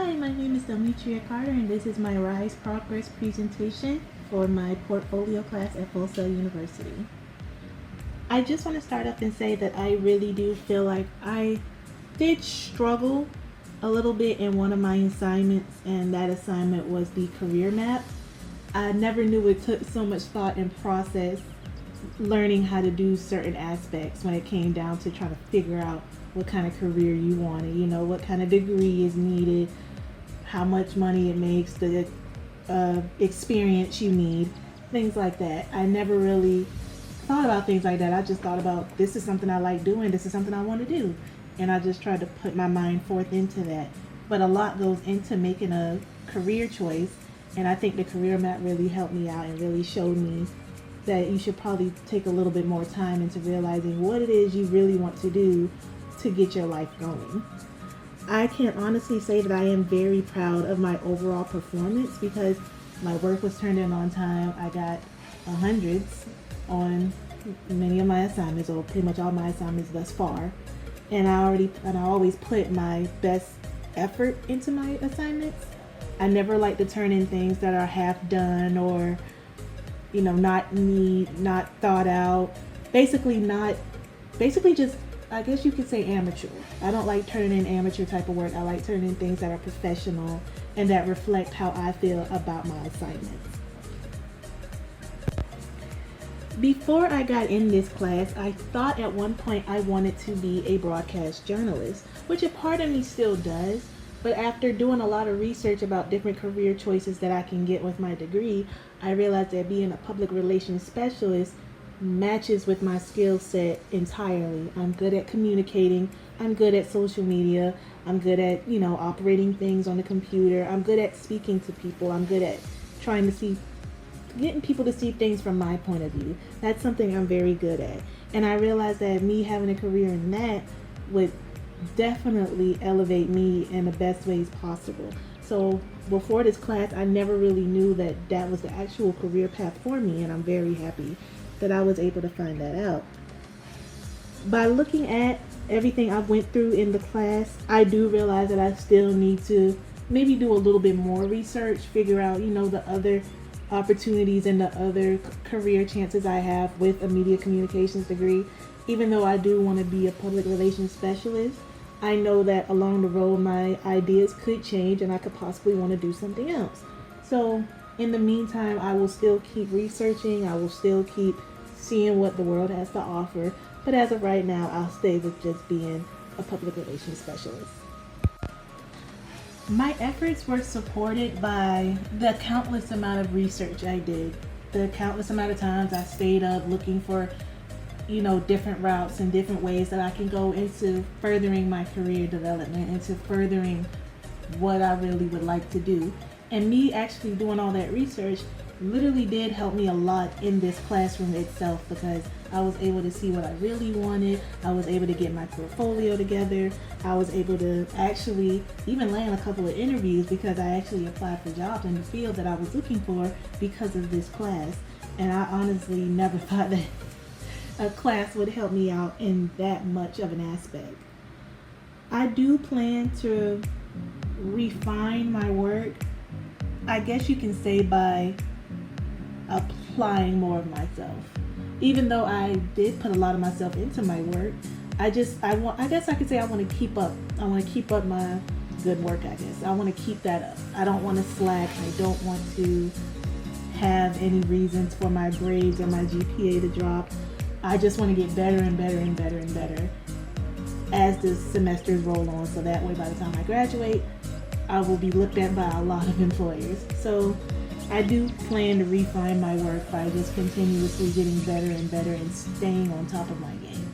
Hi, my name is Demetria Carter, and this is my Rise Progress presentation for my portfolio class at Full Sail University. I just want to start up and say that I really do feel like I did struggle a little bit in one of my assignments, and that assignment was the career map. I never knew it took so much thought and process learning how to do certain aspects when it came down to trying to figure out what kind of career you wanted, what kind of degree is needed, how much money it makes, the experience you need, things like that. I never really thought about things like that. I just thought about, this is something I like doing, this is something I want to do. And I just tried to put my mind forth into that. But a lot goes into making a career choice, and I think the career map really helped me out and really showed me that you should probably take a little bit more time into realizing what it is you really want to do to get your life going. I can honestly say that I am very proud of my overall performance because my work was turned in on time. I got hundreds on many of my assignments, or pretty much all my assignments thus far. And I always put my best effort into my assignments. I never like to turn in things that are half done or not neat, not thought out. Basically just, I guess you could say, amateur. I don't like turning in amateur type of work. I like turning in things that are professional and that reflect how I feel about my assignments. Before I got in this class, I thought at one point I wanted to be a broadcast journalist, which a part of me still does. But after doing a lot of research about different career choices that I can get with my degree, I realized that being a public relations specialist matches with my skill set entirely. I'm good at communicating. I'm good at social media. I'm good at, operating things on the computer. I'm good at speaking to people. I'm good at getting people to see things from my point of view. That's something I'm very good at. And I realized that me having a career in that would definitely elevate me in the best ways possible. So before this class, I never really knew that was the actual career path for me, and I'm very happy that I was able to find that out. By looking at everything I went through in the class, I do realize that I still need to maybe do a little bit more research, figure out, the other opportunities and the other career chances I have with a media communications degree. Even though I do want to be a public relations specialist, I know that along the road my ideas could change and I could possibly want to do something else. So in the meantime, I will still keep researching. I will still keep seeing what the world has to offer. But as of right now, I'll stay with just being a public relations specialist. My efforts were supported by the countless amount of research I did. The countless amount of times I stayed up looking for different routes and different ways that I can go into furthering my career development, into furthering what I really would like to do. And me actually doing all that research literally did help me a lot in this classroom itself, because I was able to see what I really wanted. I was able to get my portfolio together. I was able to actually even land a couple of interviews because I actually applied for jobs in the field that I was looking for because of this class. And I honestly never thought that a class would help me out in that much of an aspect. I do plan to refine my work, I guess you can say, by applying more of myself. Even though I did put a lot of myself into my work, I guess I could say I want to keep up. I want to keep up my good work, I guess. I want to keep that up. I don't want to slack. I don't want to have any reasons for my grades or my GPA to drop. I just want to get better and better and better and better as the semesters roll on, so that way by the time I graduate, I will be looked at by a lot of employers. So I do plan to refine my work by just continuously getting better and better and staying on top of my game.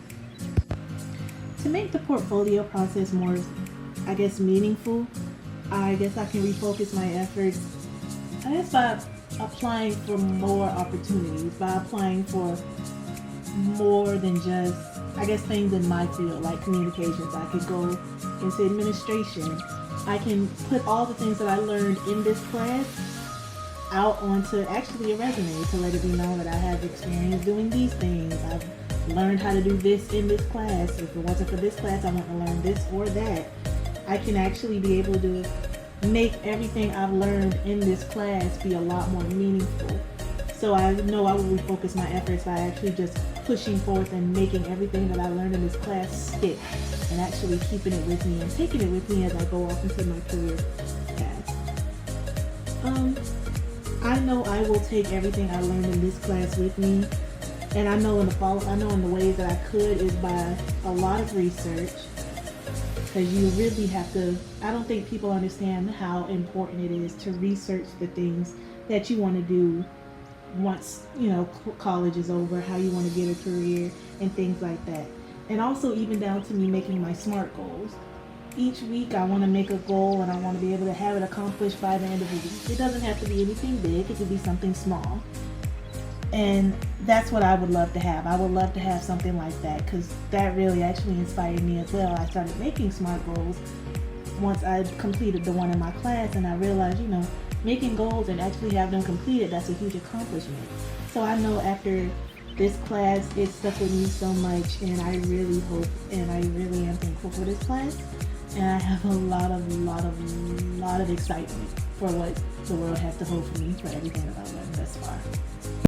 To make the portfolio process more, meaningful, I guess I can refocus my efforts, by applying for more opportunities, by applying for more than just, things in my field, like communications. I could go into administration. I can put all the things that I learned in this class out onto actually a resume to let it be known that I have experience doing these things. I've learned how to do this in this class. If it wasn't for this class, I want to learn this or that. I can actually be able to make everything I've learned in this class be a lot more meaningful. So I know I will refocus my efforts by actually just pushing forth and making everything that I learned in this class stick, and actually keeping it with me and taking it with me as I go off into my career path. I know I will take everything I learned in this class with me, and I know in the ways that I could is by a lot of research, because you really have to. I don't think people understand how important it is to research the things that you want to do once college is over, how you want to get a career and things like that. And also even down to me making my SMART goals. Each week I want to make a goal and I want to be able to have it accomplished by the end of the week. It doesn't have to be anything big, it could be something small. And that's what I would love to have. I would love to have something like that, because that really actually inspired me as well. I started making SMART goals once I completed the one in my class, and I realized, making goals and actually have them completed, that's a huge accomplishment. So I know after this class, it stuck with me so much, and I really hope and I really am thankful for this class. And I have a lot of excitement for what the world has to hold for me, for everything that I've learned thus far.